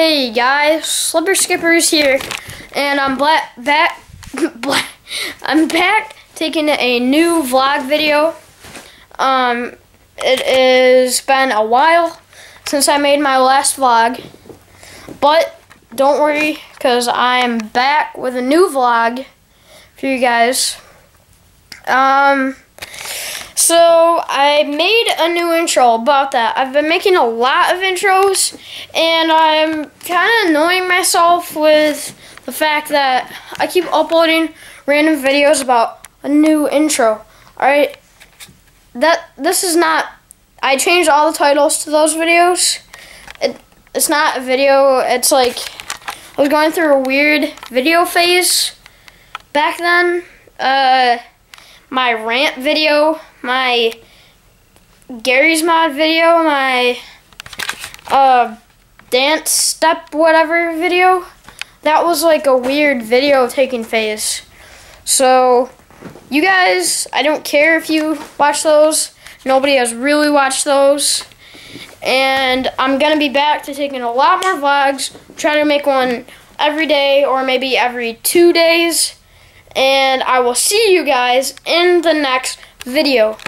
Hey guys, Slipper Skippers here, and I'm back taking a new vlog video. It has been a while since I made my last vlog, but don't worry, because I am back with a new vlog for you guys. So I made a new intro about that. I've been making a lot of intros, and I'm kind of annoying myself with the fact that I keep uploading random videos about a new intro. Alright, this is not, I changed all the titles to those videos. It's not a video, it's like, I was going through a weird video phase back then. My rant video, my Gary's Mod video, my dance step whatever video, that was like a weird video taking phase. So you guys, I don't care if you watch those, nobody has really watched those, and I'm gonna be back to taking a lot more vlogs, trying to make one every day or maybe every 2 days. And I will see you guys in the next video.